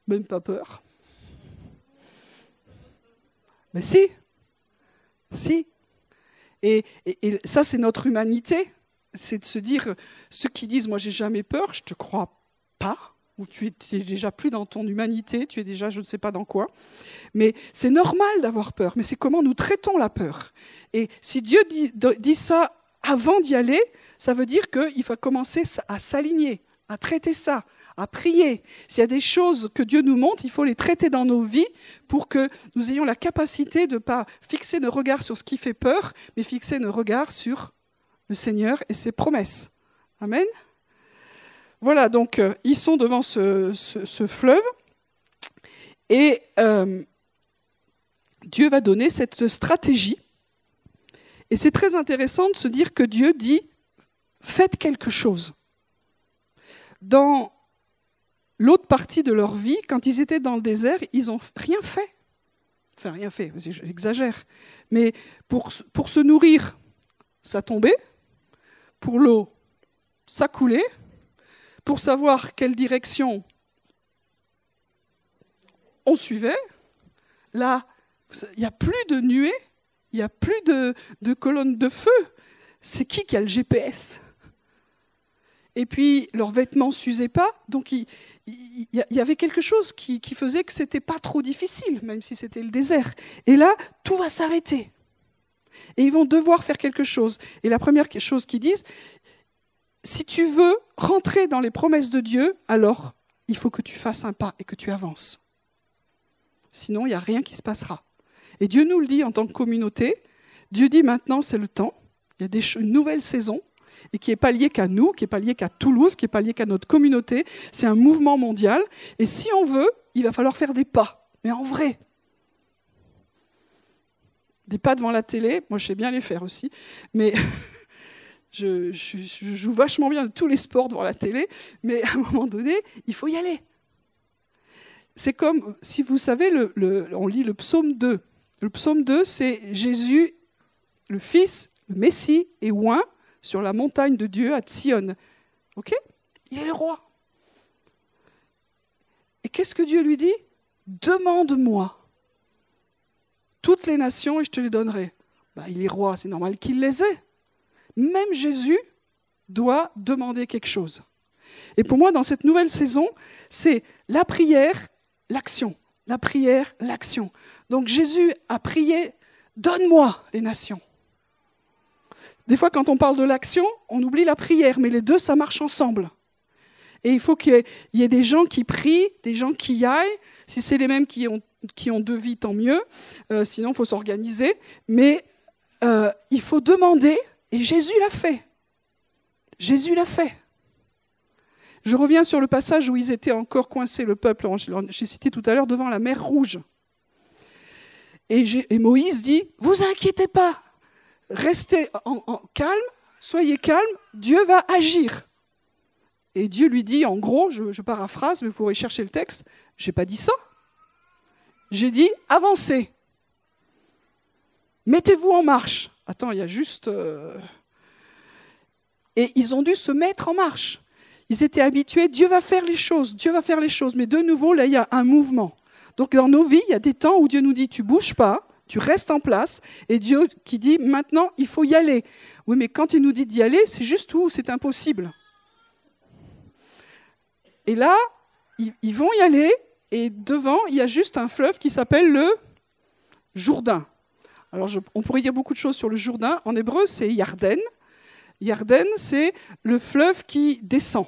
même pas peur. Mais si. Et ça, c'est notre humanité. C'est de se dire, ceux qui disent, moi, j'ai jamais peur, je te crois pas. Ou tu es déjà plus dans ton humanité, tu es déjà je ne sais pas dans quoi. Mais c'est normal d'avoir peur, mais c'est comment nous traitons la peur. Et si Dieu dit ça avant d'y aller, ça veut dire qu'il faut commencer à s'aligner, à traiter ça, à prier. S'il y a des choses que Dieu nous montre, il faut les traiter dans nos vies pour que nous ayons la capacité de ne pas fixer nos regards sur ce qui fait peur, mais fixer nos regards sur le Seigneur et ses promesses. Amen. Voilà, donc ils sont devant ce fleuve et Dieu va donner cette stratégie. Et c'est très intéressant de se dire que Dieu dit « faites quelque chose ». Dans l'autre partie de leur vie, quand ils étaient dans le désert, ils n'ont rien fait. Enfin, rien fait, j'exagère. Mais pour se nourrir, ça tombait. Pour l'eau, ça coulait. Pour savoir quelle direction on suivait, là, il n'y a plus de nuées, il n'y a plus de colonnes de feu. C'est qui a le GPS? Et puis, leurs vêtements ne s'usaient pas, donc il y avait quelque chose qui faisait que ce n'était pas trop difficile, même si c'était le désert. Et là, tout va s'arrêter. Et ils vont devoir faire quelque chose. Et la première chose qu'ils disent, si tu veux rentrer dans les promesses de Dieu, alors il faut que tu fasses un pas et que tu avances. Sinon, il n'y a rien qui se passera. Et Dieu nous le dit en tant que communauté. Dieu dit maintenant, c'est le temps. Il y a une nouvelle saison et qui n'est pas liée qu'à nous, qui n'est pas liée qu'à Toulouse, qui n'est pas liée qu'à notre communauté. C'est un mouvement mondial. Et si on veut, il va falloir faire des pas. Mais en vrai. Des pas devant la télé. Moi, je sais bien les faire aussi. Mais... Je joue vachement bien de tous les sports devant la télé, mais à un moment donné, il faut y aller. C'est comme, si vous savez, on lit le psaume 2. Le psaume 2, c'est Jésus, le Fils, le Messie, est oint sur la montagne de Dieu à Sion. Ok ? Il est le roi. Et qu'est-ce que Dieu lui dit ? Demande-moi toutes les nations et je te les donnerai. Il est roi, c'est normal qu'il les ait. même Jésus doit demander quelque chose. Et pour moi, dans cette nouvelle saison, c'est la prière, l'action. La prière, l'action. Donc Jésus a prié, donne-moi les nations. Des fois, quand on parle de l'action, on oublie la prière, mais les deux, ça marche ensemble. Et il faut qu'il y ait des gens qui prient, des gens qui y aillent. Si c'est les mêmes qui ont deux vies, tant mieux. Sinon, il faut s'organiser. Mais il faut demander, et Jésus l'a fait. Jésus l'a fait. Je reviens sur le passage où ils étaient encore coincés, le peuple, j'ai cité tout à l'heure, devant la mer Rouge. Et Moïse dit, « Vous inquiétez pas, restez en calme, soyez calme, Dieu va agir. » Et Dieu lui dit, en gros, je paraphrase, mais vous pourrez chercher le texte, « J'ai pas dit ça. J'ai dit, avancez. Mettez-vous en marche. » Attends, il y a juste... Et ils ont dû se mettre en marche. Ils étaient habitués, Dieu va faire les choses, mais de nouveau, là, il y a un mouvement. Donc dans nos vies, il y a des temps où Dieu nous dit, tu bouges pas, tu restes en place, et Dieu qui dit, maintenant, il faut y aller. Oui, mais quand il nous dit d'y aller, c'est juste où c'est impossible. Et là, ils vont y aller, et devant, il y a juste un fleuve qui s'appelle le Jourdain. Alors, on pourrait dire beaucoup de choses sur le Jourdain. En hébreu, c'est Yarden. Yarden, c'est le fleuve qui descend.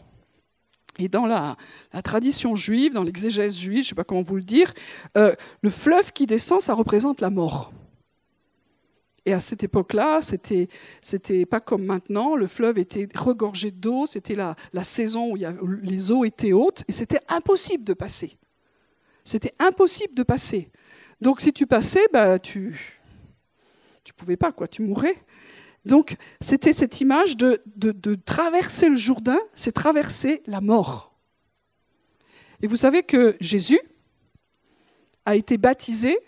Et dans la tradition juive, dans l'exégèse juive, je ne sais pas comment vous le dire, le fleuve qui descend, ça représente la mort. Et à cette époque-là, c'était pas comme maintenant, le fleuve était regorgé d'eau, c'était la saison où les eaux étaient hautes, et c'était impossible de passer. C'était impossible de passer. Donc si tu passais, tu pouvais pas, quoi, tu mourais. Donc, c'était cette image de traverser le Jourdain, c'est traverser la mort. Et vous savez que Jésus a été baptisé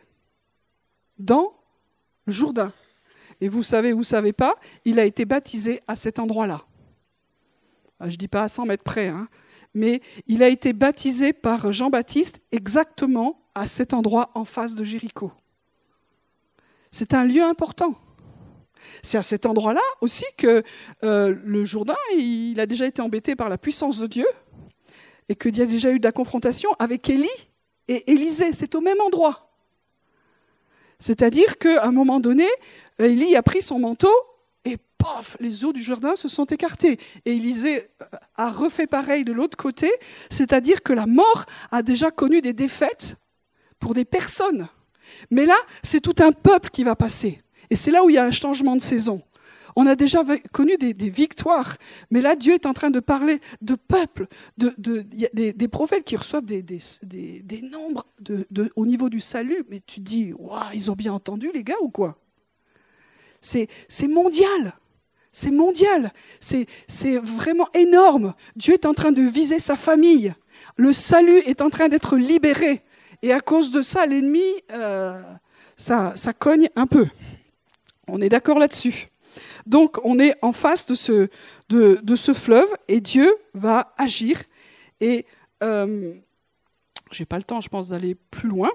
dans le Jourdain. Et vous savez ou vous ne savez pas, il a été baptisé à cet endroit-là. Je ne dis pas à 100 mètres près, hein, mais il a été baptisé par Jean-Baptiste exactement à cet endroit en face de Jéricho. C'est un lieu important. C'est à cet endroit-là aussi que le Jourdain, il a déjà été embêté par la puissance de Dieu et qu'il y a déjà eu de la confrontation avec Élie et Élisée. C'est au même endroit. C'est-à-dire qu'à un moment donné, Élie a pris son manteau et pof, les eaux du Jourdain se sont écartées. Et Élisée a refait pareil de l'autre côté, c'est-à-dire que la mort a déjà connu des défaites pour des personnes. Mais là, c'est tout un peuple qui va passer. Et c'est là où il y a un changement de saison. On a déjà connu des victoires, mais là, Dieu est en train de parler de peuples, des prophètes qui reçoivent des nombres au niveau du salut. Mais tu te dis, waouh, ils ont bien entendu, les gars, ou quoi ? C'est mondial. C'est mondial. C'est vraiment énorme. Dieu est en train de viser sa famille. Le salut est en train d'être libéré. Et à cause de ça, l'ennemi, ça cogne un peu. On est d'accord là-dessus. Donc, on est en face de ce fleuve et Dieu va agir. Et je n'ai pas le temps, je pense, d'aller plus loin.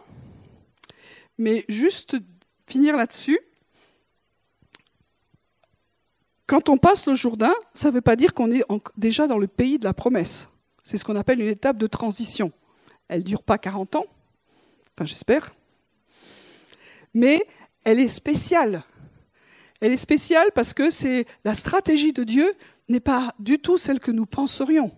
Mais juste finir là-dessus. Quand on passe le Jourdain, ça ne veut pas dire qu'on est déjà dans le pays de la promesse. C'est ce qu'on appelle une étape de transition. Elle ne dure pas 40 ans, enfin j'espère. Mais elle est spéciale. Elle est spéciale parce que la stratégie de Dieu n'est pas du tout celle que nous penserions.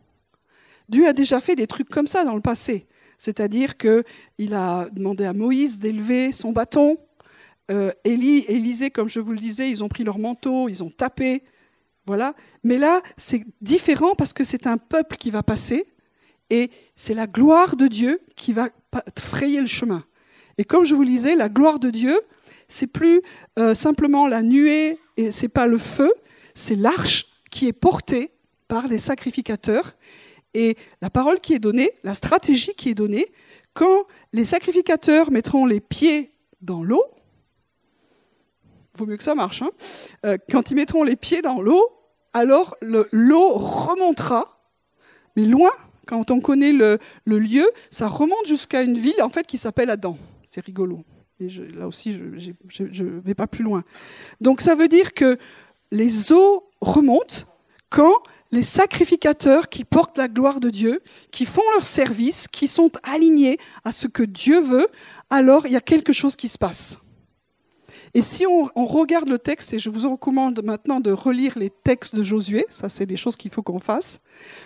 Dieu a déjà fait des trucs comme ça dans le passé. C'est-à-dire qu'il a demandé à Moïse d'élever son bâton. Élie et Élisée, comme je vous le disais, ils ont pris leur manteau, ils ont tapé. Voilà. Mais là, c'est différent parce que c'est un peuple qui va passer et c'est la gloire de Dieu qui va frayer le chemin. Et comme je vous le disais, la gloire de Dieu, c'est plus simplement la nuée et c'est pas le feu, c'est l'arche qui est portée par les sacrificateurs. Et la parole qui est donnée, la stratégie qui est donnée, quand les sacrificateurs mettront les pieds dans l'eau, vaut mieux que ça marche, hein, quand ils mettront les pieds dans l'eau, alors l'eau remontera, mais loin, quand on connaît le lieu, ça remonte jusqu'à une ville en fait qui s'appelle Adam. C'est rigolo. Et là aussi, je ne vais pas plus loin. Donc ça veut dire que les eaux remontent quand les sacrificateurs qui portent la gloire de Dieu, qui font leur service, qui sont alignés à ce que Dieu veut, alors il y a quelque chose qui se passe. Et si on regarde le texte, et je vous recommande maintenant de relire les textes de Josué, ça c'est des choses qu'il faut qu'on fasse,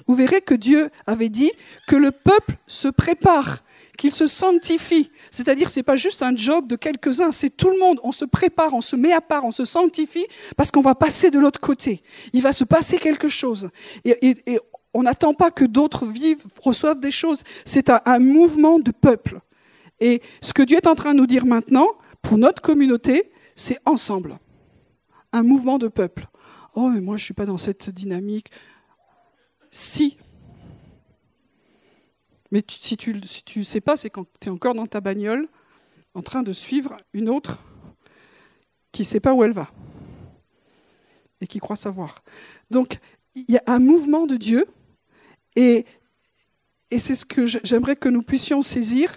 vous verrez que Dieu avait dit que le peuple se prépare, qu'il se sanctifie. C'est-à-dire que ce n'est pas juste un job de quelques-uns, c'est tout le monde. On se prépare, on se met à part, on se sanctifie parce qu'on va passer de l'autre côté. Il va se passer quelque chose. Et on n'attend pas que d'autres vivent, reçoivent des choses. C'est un mouvement de peuple. Et ce que Dieu est en train de nous dire maintenant, pour notre communauté, c'est ensemble. Un mouvement de peuple. Oh, mais moi, je ne suis pas dans cette dynamique. Si. Mais si tu ne sais pas, c'est quand tu es encore dans ta bagnole, en train de suivre une autre qui ne sait pas où elle va et qui croit savoir. Donc, il y a un mouvement de Dieu et c'est ce que j'aimerais que nous puissions saisir.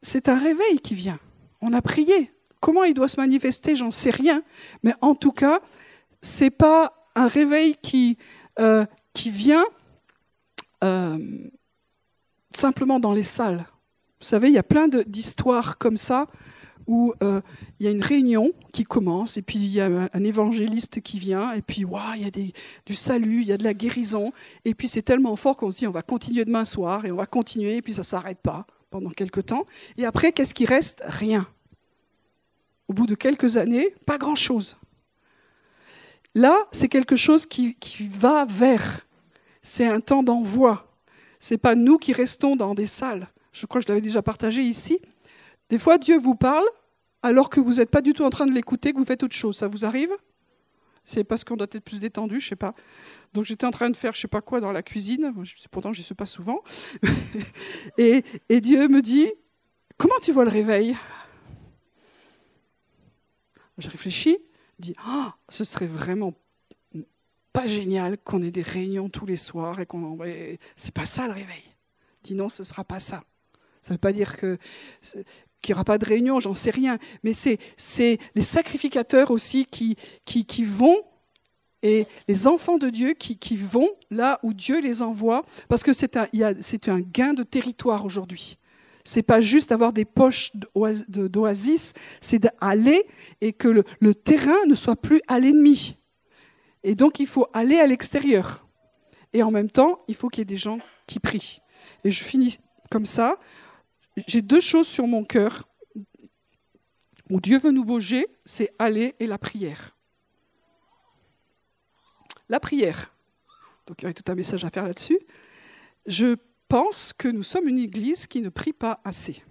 C'est un réveil qui vient. On a prié. Comment il doit se manifester, j'en sais rien. Mais en tout cas, ce n'est pas un réveil qui vient simplement dans les salles. Vous savez, il y a plein d'histoires comme ça où il y a une réunion qui commence et puis il y a un évangéliste qui vient et puis wow, il y a du salut, il y a de la guérison et puis c'est tellement fort qu'on se dit on va continuer demain soir et on va continuer et puis ça ne s'arrête pas pendant quelques temps. Et après, qu'est-ce qui reste ? Rien. Au bout de quelques années, pas grand-chose. Là, c'est quelque chose qui va vers. C'est un temps d'envoi. Ce n'est pas nous qui restons dans des salles. Je crois que je l'avais déjà partagé ici. Des fois, Dieu vous parle alors que vous n'êtes pas du tout en train de l'écouter, que vous faites autre chose. Ça vous arrive ? C'est parce qu'on doit être plus détendu, je ne sais pas. Donc j'étais en train de faire je ne sais pas quoi dans la cuisine. Pourtant, je n'y suis pas souvent. et Dieu me dit, comment tu vois le réveil ? Je réfléchis, je dis, ce serait vraiment pas génial qu'on ait des réunions tous les soirs et c'est pas ça le réveil. Je dis non, ce sera pas ça. Ça ne veut pas dire qu'il n'y aura pas de réunion, j'en sais rien. Mais c'est les sacrificateurs aussi qui vont, et les enfants de Dieu qui vont là où Dieu les envoie, parce que c'est un gain de territoire aujourd'hui. Ce n'est pas juste avoir des poches d'oasis, c'est d'aller et que le terrain ne soit plus à l'ennemi. Et donc, il faut aller à l'extérieur. Et en même temps, il faut qu'il y ait des gens qui prient. Et je finis comme ça. J'ai 2 choses sur mon cœur où Dieu veut nous bouger, c'est aller et la prière. La prière. Donc, il y aurait tout un message à faire là-dessus. Je pense que nous sommes une église qui ne prie pas assez.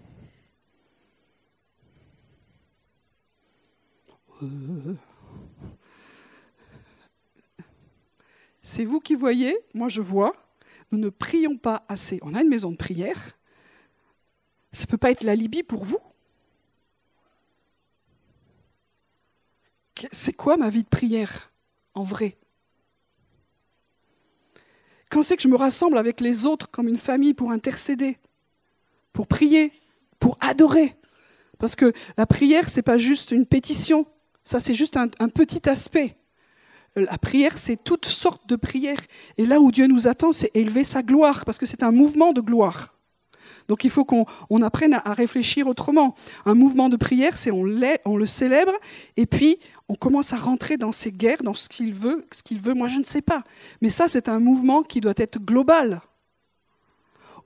C'est vous qui voyez, moi je vois, nous ne prions pas assez. On a une maison de prière, ça ne peut pas être l'alibi pour vous. C'est quoi ma vie de prière, en vrai ? Quand c'est que je me rassemble avec les autres comme une famille pour intercéder, pour prier, pour adorer ? Parce que la prière, ce n'est pas juste une pétition, ça c'est juste un petit aspect. La prière, c'est toutes sortes de prières. Et là où Dieu nous attend, c'est élever sa gloire, parce que c'est un mouvement de gloire. Donc il faut qu'on apprenne à réfléchir autrement. Un mouvement de prière, c'est on le célèbre, et puis on commence à rentrer dans ses guerres, dans ce qu'il veut, moi je ne sais pas. Mais ça, c'est un mouvement qui doit être global.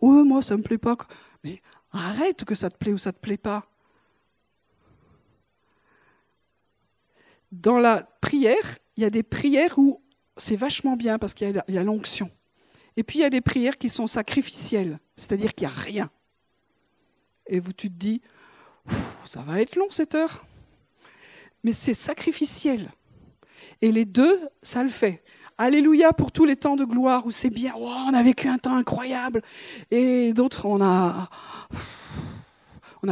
Oh, moi, ça ne me plaît pas. Mais arrête que ça te plaît ou ça ne te plaît pas. Dans la prière, il y a des prières où c'est vachement bien parce qu'il y a l'onction. Et puis il y a des prières qui sont sacrificielles, c'est-à-dire qu'il n'y a rien. Et tu te dis, ça va être long cette heure. Mais c'est sacrificiel. Et les deux, ça le fait. Alléluia pour tous les temps de gloire où c'est bien, oh, on a vécu un temps incroyable. Et d'autres, on a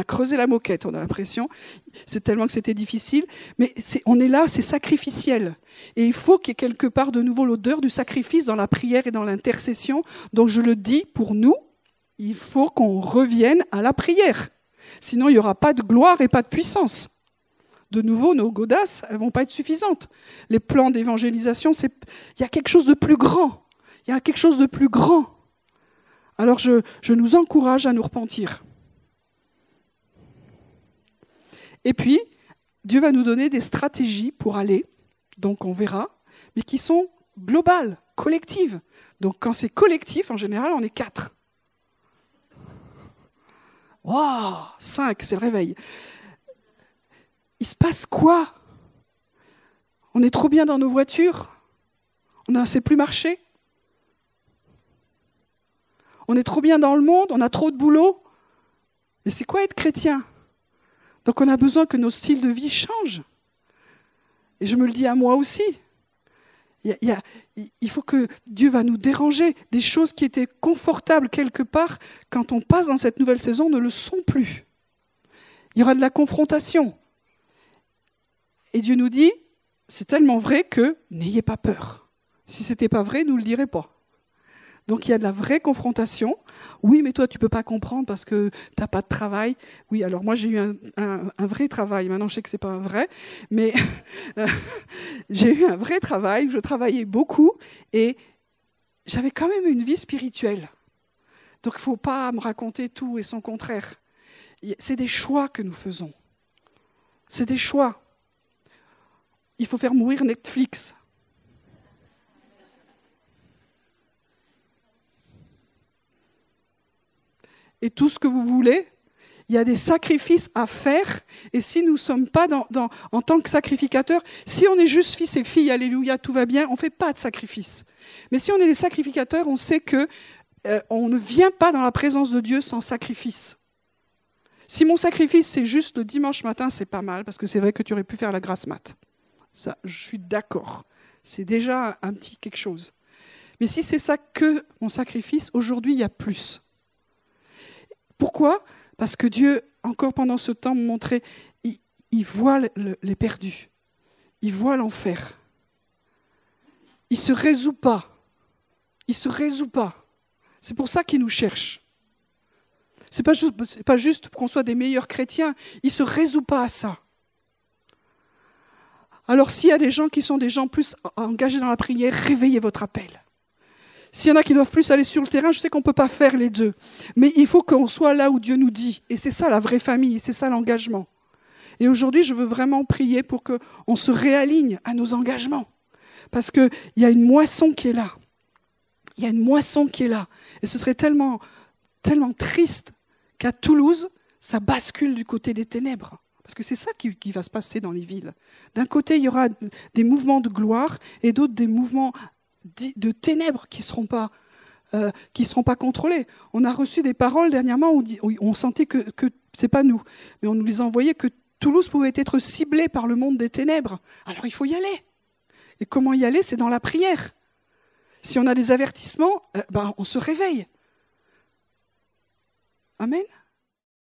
creusé la moquette, on a l'impression. C'est tellement que c'était difficile. Mais on est là, c'est sacrificiel. Et il faut qu'il y ait quelque part de nouveau l'odeur du sacrifice dans la prière et dans l'intercession. Donc je le dis pour nous, il faut qu'on revienne à la prière. Sinon, il n'y aura pas de gloire et pas de puissance. de nouveau, nos godasses, elles ne vont pas être suffisantes. Les plans d'évangélisation, il y a quelque chose de plus grand. Il y a quelque chose de plus grand. Alors je nous encourage à nous repentir. Et puis, Dieu va nous donner des stratégies pour aller, donc on verra, mais qui sont globales, collectives. Donc quand c'est collectif, en général, on est 4. Waouh, 5, c'est le réveil. Il se passe quoi? On est trop bien dans nos voitures? On ne sait plus marcher? On est trop bien dans le monde? On a trop de boulot? Mais c'est quoi être chrétien? Donc on a besoin que nos styles de vie changent. Et je me le dis à moi aussi. Il faut que Dieu va nous déranger. Des choses qui étaient confortables quelque part, quand on passe dans cette nouvelle saison, ne le sont plus. Il y aura de la confrontation. Et Dieu nous dit, c'est tellement vrai que n'ayez pas peur. Si ce n'était pas vrai, il ne nous le dirait pas. Donc il y a de la vraie confrontation. Oui, mais toi, tu ne peux pas comprendre parce que tu n'as pas de travail. Oui, alors moi, j'ai eu un vrai travail. Maintenant, je sais que ce n'est pas un vrai. Mais j'ai eu un vrai travail. Je travaillais beaucoup et j'avais quand même une vie spirituelle. Donc il ne faut pas me raconter tout et son contraire. C'est des choix que nous faisons. C'est des choix. Il faut faire mourir Netflix. Et tout ce que vous voulez, il y a des sacrifices à faire. Et si nous ne sommes pas en tant que sacrificateurs, si on est juste fils et filles, alléluia, tout va bien, on ne fait pas de sacrifice. Mais si on est des sacrificateurs, on sait qu'on ne vient pas dans la présence de Dieu sans sacrifice. Si mon sacrifice, c'est juste le dimanche matin, c'est pas mal, parce que c'est vrai que tu aurais pu faire la grasse mat. Ça, je suis d'accord. C'est déjà un petit quelque chose. Mais si c'est ça que mon sacrifice, aujourd'hui, il y a plus. Pourquoi? Parce que Dieu, encore pendant ce temps, me montrait, il voit les perdus. Il voit l'enfer. Il ne se résout pas. Il ne se résout pas. C'est pour ça qu'il nous cherche. Ce n'est pas juste pour qu'on soit des meilleurs chrétiens. Il ne se résout pas à ça. Alors s'il y a des gens qui sont des gens plus engagés dans la prière, réveillez votre appel. S'il y en a qui doivent plus aller sur le terrain, je sais qu'on ne peut pas faire les deux. Mais il faut qu'on soit là où Dieu nous dit. Et c'est ça la vraie famille, c'est ça l'engagement. Et aujourd'hui, je veux vraiment prier pour qu'on se réaligne à nos engagements. Parce qu'il y a une moisson qui est là. Il y a une moisson qui est là. Et ce serait tellement, tellement triste qu'à Toulouse, ça bascule du côté des ténèbres. Parce que c'est ça qui va se passer dans les villes. D'un côté, il y aura des mouvements de gloire et d'autres des mouvements de ténèbres qui ne seront pas contrôlés. On a reçu des paroles dernièrement où on sentait que ce n'est pas nous, mais on nous les envoyait que Toulouse pouvait être ciblée par le monde des ténèbres. Alors il faut y aller. Et comment y aller? C'est dans la prière. Si on a des avertissements, on se réveille. Amen.